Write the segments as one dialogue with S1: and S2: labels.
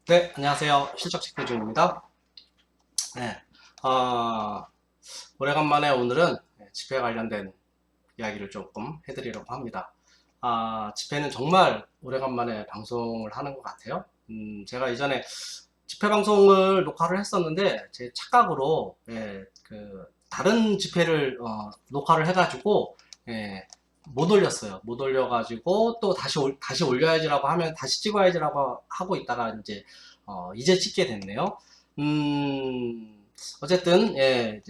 S1: 네, 안녕하세요. 실적 체크 중입니다. 네, 오래간만에 오늘은 집회 관련된 이야기를 조금 해드리려고 합니다. 집회는 정말 오래간만에 방송을 하는 것 같아요. 제가 이전에 집회 방송을 녹화를 했었는데 제 착각으로 다른 집회를 녹화를 해가지고 못 올렸어요. 못 올려가지고 또 다시 올려야지라고 하면 다시 찍어야지라고 하고 있다가 이제 찍게 됐네요. 어쨌든 이제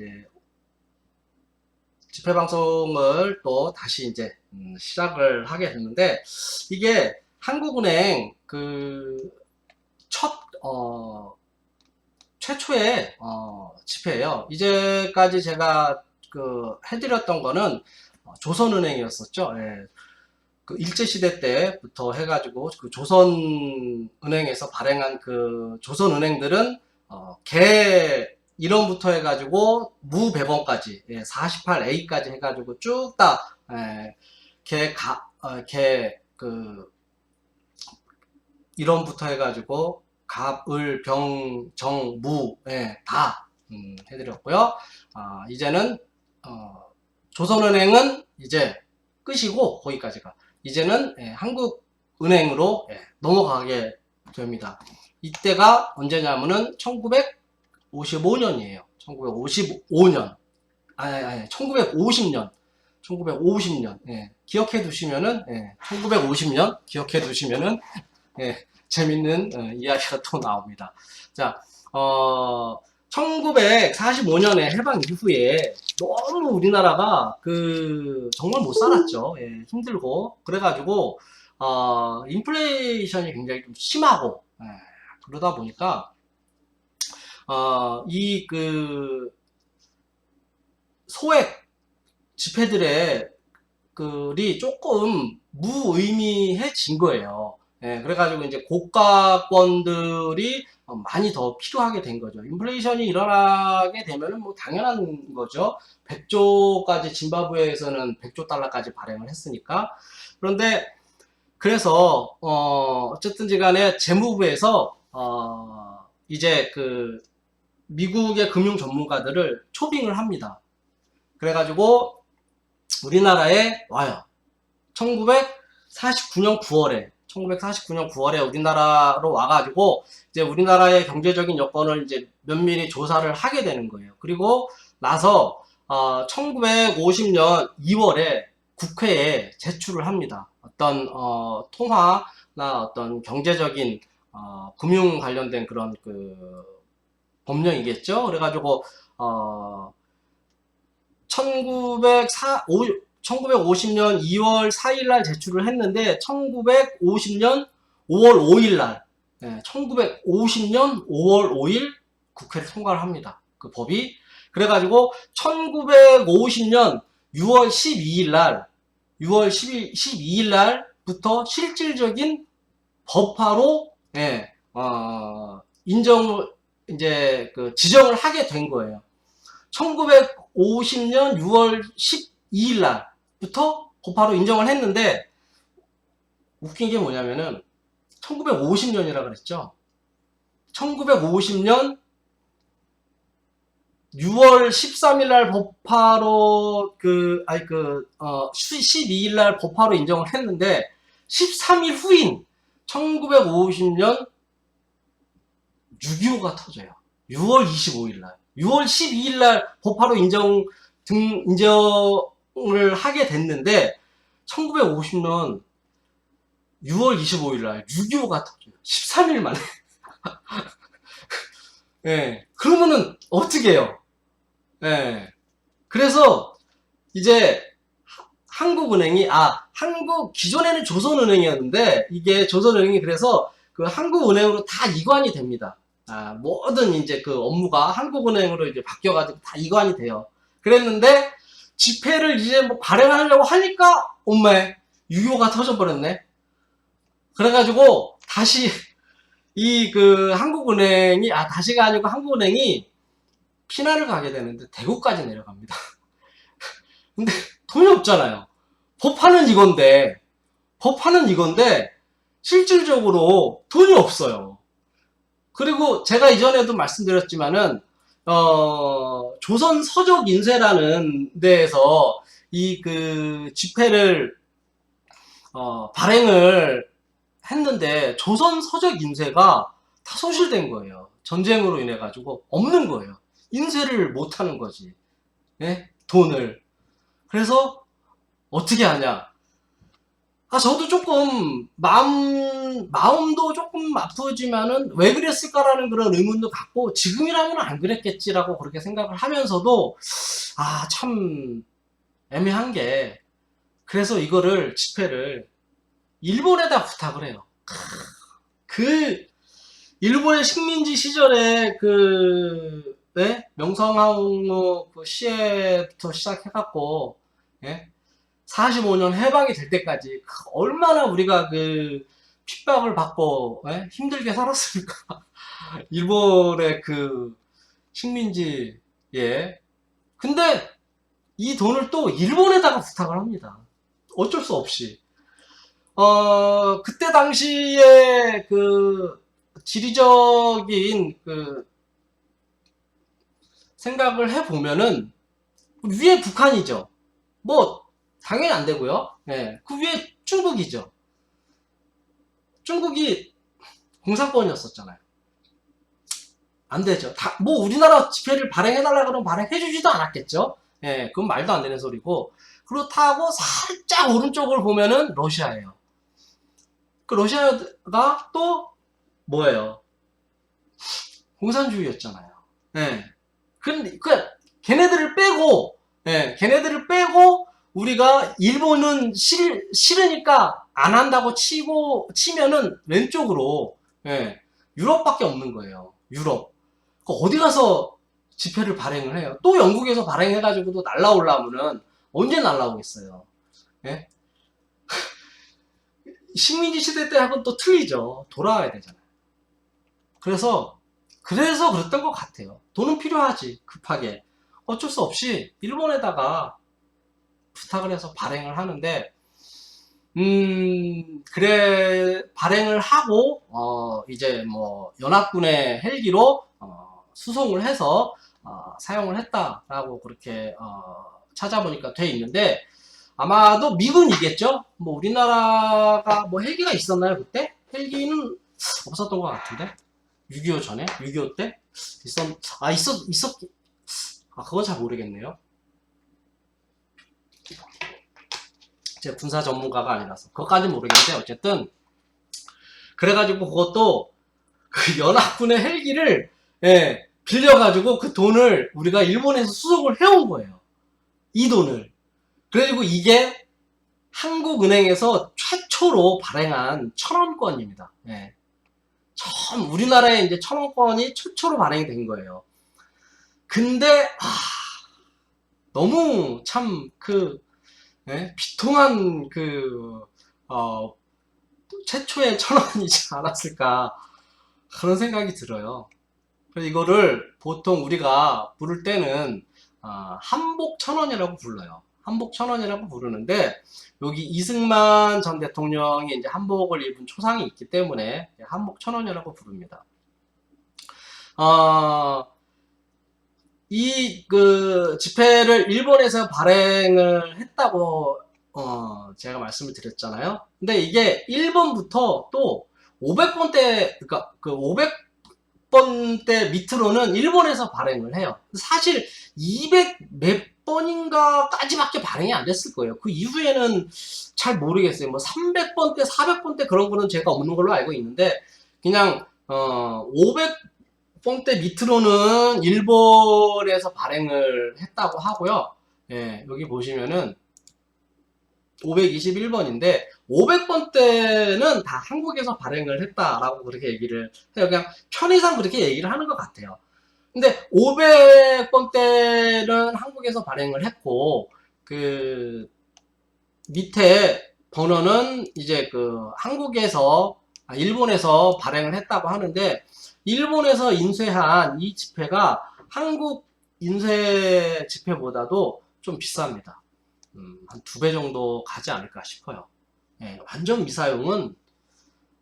S1: 집회 방송을 또 다시 이제 시작을 하게 됐는데 이게 한국은행 첫 최초의 집회예요. 이제까지 제가 해드렸던 거는 조선은행이었었죠. 일제시대 때부터 해가지고 조선은행에서 발행한 조선은행들은 개 1원부터 해가지고 무 100원까지 48A까지 해가지고 쭉 다 개 1원부터 해가지고 갑, 을, 병, 정, 무 다 해드렸고요. 이제는 조선은행은 이제 끝이고 거기까지가 이제는 한국은행으로 넘어가게 됩니다. 이때가 언제냐면은 1955년이에요. 1955년. 1950년. 1950년. 기억해 두시면은 1950년 기억해 두시면은 재밌는 이야기가 또 나옵니다. 자, 1945년에 해방 이후에 너무 우리나라가 정말 못 살았죠. 힘들고 그래가지고 인플레이션이 굉장히 좀 심하고 그러다 보니까 소액 지폐들의 글이 조금 무의미해진 거예요. 그래가지고 이제 고가권들이 많이 더 필요하게 된 거죠. 인플레이션이 일어나게 되면은 뭐 당연한 거죠. 100조까지 짐바브웨에서는 100조 달러까지 발행을 했으니까. 그런데 그래서 어쨌든지 간에 재무부에서 이제 미국의 금융 전문가들을 초빙을 합니다. 그래가지고 우리나라에 와요. 1949년 9월에 우리나라로 와가지고 이제 우리나라의 경제적인 여건을 이제 면밀히 조사를 하게 되는 거예요. 그리고 나서 1950년 2월에 국회에 제출을 합니다. 어떤 통화나 어떤 경제적인 금융 관련된 그런 법령이겠죠. 그래가지고 1950년 2월 4일 날 제출을 했는데 1950년 5월 5일 날 1950년 5월 5일 국회를 통과를 합니다. 그 법이. 그래가지고 1950년 6월 12일 날부터 실질적인 법화로 인정을 이제 지정을 하게 된 거예요. 1950년 6월 12일 날부터 법화로 인정을 했는데 웃긴 게 뭐냐면은 1950년이라 그랬죠. 1950년 6월 13일 날 법화로 12일 날 법화로 인정을 했는데 13일 후인 1950년 6.25가 터져요. 6월 25일 날. 6월 12일 날 법화로 인정을 하게 됐는데 1950년 6월 25일 날 6.25가 터져요. 13일 만에. 그러면은 어떻게 해요? 그래서 이제 한국은행이 기존에는 조선은행이었는데 이게 조선은행이 그래서 한국은행으로 다 이관이 됩니다. 모든 이제 업무가 한국은행으로 이제 바뀌어가지고 다 이관이 돼요. 그랬는데 지폐를 이제 뭐 발행하려고 하니까 엄마에 6.25가 터져버렸네. 그래가지고 다시 한국은행이 다시가 아니고 한국은행이 피난을 가게 되는데 대구까지 내려갑니다. 근데 돈이 없잖아요. 법하는 이건데 실질적으로 돈이 없어요. 그리고 제가 이전에도 말씀드렸지만은 조선 서적 인쇄라는 데에서 이 그 지폐를 발행을 했는데 조선 서적 인쇄가 다 소실된 거예요. 전쟁으로 인해 가지고 없는 거예요. 인쇄를 못 하는 거지. 예? 돈을. 그래서 어떻게 하냐? 저도 조금 마음도 조금 아프지만은 왜 그랬을까라는 그런 의문도 갖고 지금이라면 안 그랬겠지라고 그렇게 생각을 하면서도 참 애매한 게, 그래서 이거를 지폐를 일본에다 부탁을 해요. 그 일본의 식민지 시절에 명성황후 그 시에부터 시작해갖고 45년 해방이 될 때까지 얼마나 우리가 그 핍박을 받고 힘들게 살았습니까? 일본의 그 식민지에. 근데 이 돈을 또 일본에다가 부탁을 합니다. 어쩔 수 없이. 그때 당시에 그 지리적인 그 생각을 해보면은 위에 북한이죠. 뭐 당연히 안 되고요. 그 위에 중국이죠. 중국이 공산권이었었잖아요. 안 되죠. 뭐 우리나라 지폐를 발행해달라 그러면 발행해주지도 않았겠죠. 그건 말도 안 되는 소리고. 그렇다고 살짝 오른쪽을 보면은 러시아예요. 그 러시아가 또 뭐예요? 공산주의였잖아요. 근데 걔네들을 빼고 우리가 일본은 싫으니까 안 한다고 치면은 왼쪽으로 유럽밖에 없는 거예요. 유럽. 어디 가서 지폐를 발행을 해요? 또 영국에서 발행해가지고도 날라오려면은 언제 날라오겠어요? 식민지 시대 때하고는 또 틀리죠. 돌아와야 되잖아요. 그래서 그랬던 것 같아요. 돈은 필요하지, 급하게. 어쩔 수 없이 일본에다가 부탁을 해서 발행을 하는데, 그래, 발행을 하고, 이제 뭐, 연합군의 헬기로, 수송을 해서, 사용을 했다라고 그렇게, 찾아보니까 돼 있는데, 아마도 미군이겠죠? 뭐, 우리나라가 뭐 헬기가 있었나요, 그때? 헬기는 없었던 것 같은데? 6.25 전에? 6.25 때? 그건 잘 모르겠네요. 제가 군사 전문가가 아니라서. 그것까지는 모르겠는데, 어쨌든. 그래가지고 그것도 그 연합군의 헬기를, 빌려가지고 그 돈을 우리가 일본에서 수송을 해온 거예요. 이 돈을. 그리고 이게 한국은행에서 최초로 발행한 1,000원권입니다. 처음 우리나라에 이제 1,000원권이 최초로 발행이 된 거예요. 근데 너무 참 비통한 최초의 1,000원이지 않았을까 그런 생각이 들어요. 그래서 이거를 보통 우리가 부를 때는 한복 1,000원이라고 불러요. 한복 1,000원이라고 부르는데, 여기 이승만 전 대통령이 이제 한복을 입은 초상이 있기 때문에 한복 1,000원이라고 부릅니다. 이 지폐를 일본에서 발행을 했다고 제가 말씀을 드렸잖아요. 근데 이게 1번부터 또 500번대, 그러니까 그 500번대 밑으로는 일본에서 발행을 해요. 사실 200 몇 번인가까지밖에 발행이 안 됐을 거예요. 그 이후에는 잘 모르겠어요. 뭐 300번대, 400번대 그런 거는 제가 없는 걸로 알고 있는데, 그냥 500번대 밑으로는 일본에서 발행을 했다고 하고요. 여기 보시면은 521번인데 500번대는 다 한국에서 발행을 했다라고 그렇게 얘기를 해요. 그냥 편의상 그렇게 얘기를 하는 것 같아요. 근데 500번대는 한국에서 발행을 했고, 그 밑에 번호는 이제 일본에서 발행을 했다고 하는데, 일본에서 인쇄한 이 지폐가 한국 인쇄 지폐보다도 좀 비쌉니다. 한 2배 정도 가지 않을까 싶어요. 완전 미사용은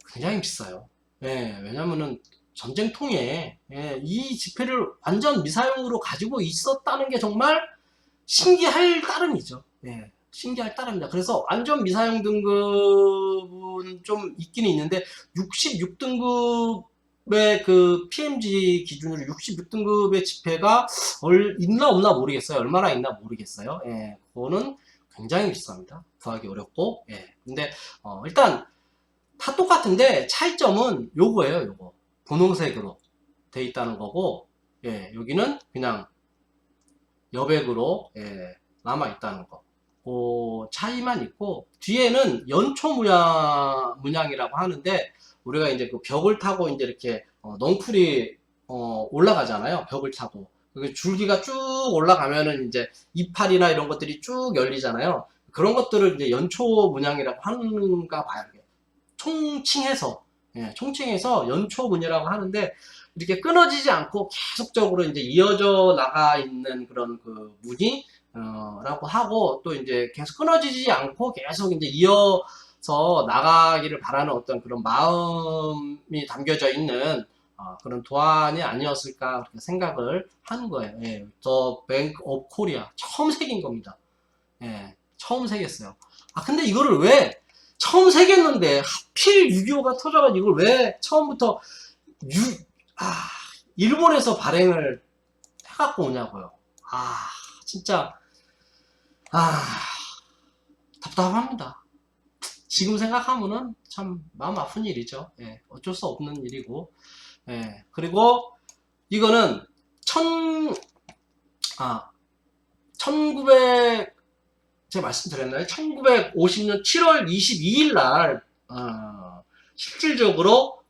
S1: 굉장히 비싸요. 왜냐면은 전쟁통에 이 지폐를 완전 미사용으로 가지고 있었다는 게 정말 신기할 따름이죠. 예, 신기할 따름입니다. 그래서 완전 미사용 등급은 좀 있기는 있는데 66등급의 그 PMG 기준으로 66등급의 지폐가 있나 없나 모르겠어요. 얼마나 있나 모르겠어요. 예, 그거는 굉장히 비쌉니다. 구하기 어렵고. 예, 근데 일단 다 똑같은데 차이점은 요거예요. 요거 분홍색으로 돼 있다는 거고, 예, 여기는 그냥 여백으로 남아 있다는 거. 그 차이만 있고, 뒤에는 연초 문양이라고 하는데, 우리가 이제 그 벽을 타고 이제 이렇게 넝쿨이 올라가잖아요. 벽을 타고. 그 줄기가 쭉 올라가면은 이제 이파리나 이런 것들이 쭉 열리잖아요. 그런 것들을 이제 연초 문양이라고 하는가 봐요. 총칭해서, 총칭해서 연초문이라고 하는데, 이렇게 끊어지지 않고 계속적으로 이제 이어져 나가 있는 그런 그 문이, 라고 하고, 또 이제 계속 끊어지지 않고 계속 이제 이어서 나가기를 바라는 어떤 그런 마음이 담겨져 있는, 그런 도안이 아니었을까, 그렇게 생각을 하는 거예요. 예, 더 뱅크 오브 코리아. 처음 새긴 겁니다. 예, 처음 새겼어요. 근데 이거를 왜 처음 새겼는데 하필 6.25가 터져가지고 이걸 왜 처음부터 아, 일본에서 발행을 해갖고 오냐고요. 진짜 답답합니다. 지금 생각하면은 참 마음 아픈 일이죠. 예, 어쩔 수 없는 일이고. 예, 그리고 이거는 1900 제가 말씀드렸나요? 1950년 7월 22일 날 실질적으로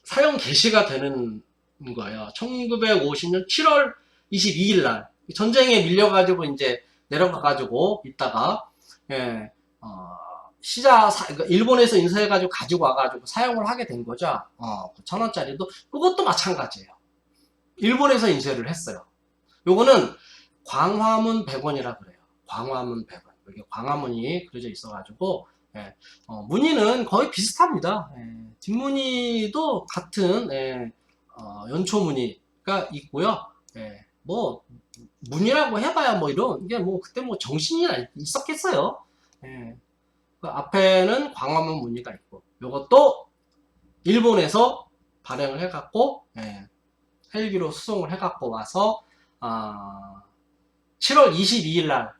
S1: 사용 개시가 되는 거예요. 1950년 7월 22일 날 전쟁에 밀려가지고 이제 내려가가지고 있다가 그러니까 일본에서 인수해가지고 가지고 와가지고 사용을 하게 된 거죠. 1,000원짜리도 그것도 마찬가지예요. 일본에서 인쇄를 했어요. 요거는 광화문 100원이라 그래요. 광화문 100원. 여기 광화문이 그려져 있어가지고, 무늬는 거의 비슷합니다. 뒷무늬도 같은, 연초 무늬가 있고요. 뭐, 무늬라고 해봐야 뭐 이런, 이게 뭐, 그때 뭐 정신이 있었겠어요. 그 앞에는 광화문 무늬가 있고, 요것도 일본에서 발행을 해갖고, 헬기로 수송을 해갖고 와서, 7월 22일 날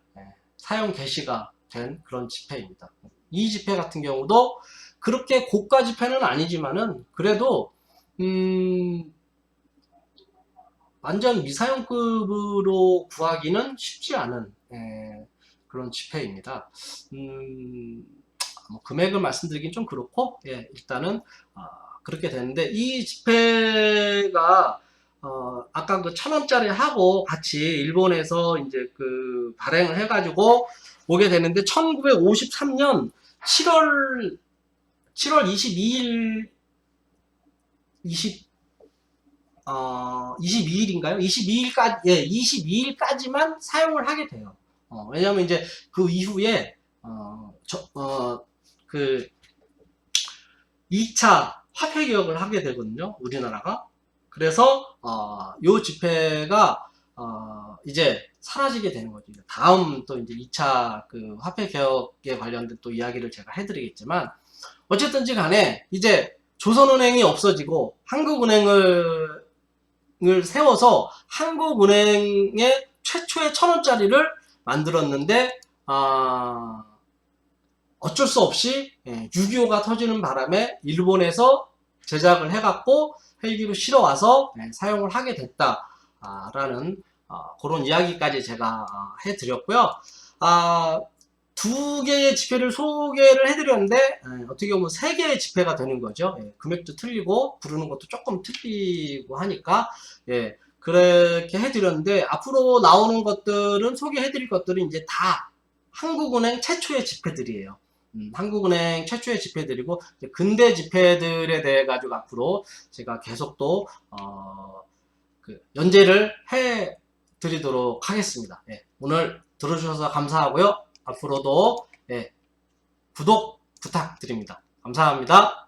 S1: 사용 개시가 된 그런 지폐입니다. 이 지폐 같은 경우도 그렇게 고가 지폐는 아니지만은 그래도 완전 미사용급으로 구하기는 쉽지 않은 그런 지폐입니다. 뭐 금액을 말씀드리긴 좀 그렇고 일단은 그렇게 되는데 이 지폐가 아까 그 1,000원짜리 하고 같이 일본에서 이제 그 발행을 해가지고 오게 되는데 1953년 7월 22일 22일인가요? 22일까지만 사용을 하게 돼요. 왜냐면 이제 그 이후에 그 2차 화폐 개혁을 하게 되거든요. 우리나라가. 그래서 요 지폐가 이제 사라지게 되는 거죠. 다음 또 이제 2차 그 화폐 개혁에 관련된 또 이야기를 제가 해드리겠지만 어쨌든지 간에 이제 조선은행이 없어지고 한국은행을 세워서 한국은행의 최초의 1,000원짜리를 만들었는데 어쩔 수 없이 6.25가 터지는 바람에 일본에서 제작을 해갖고 헬기로 실어와서 사용을 하게 됐다라는 그런 이야기까지 제가 해드렸고요. 두 개의 지폐를 소개를 해드렸는데 어떻게 보면 세 개의 지폐가 되는 거죠. 금액도 틀리고 부르는 것도 조금 틀리고 하니까 그렇게 해드렸는데 앞으로 나오는 것들은 소개해드릴 것들은 이제 다 한국은행 최초의 지폐들이에요. 한국은행 최초의 지폐들이고 근대 지폐들에 대해 가지고 앞으로 제가 계속 또 연재를 해 드리도록 하겠습니다. 오늘 들어주셔서 감사하고요. 앞으로도 구독 부탁드립니다. 감사합니다.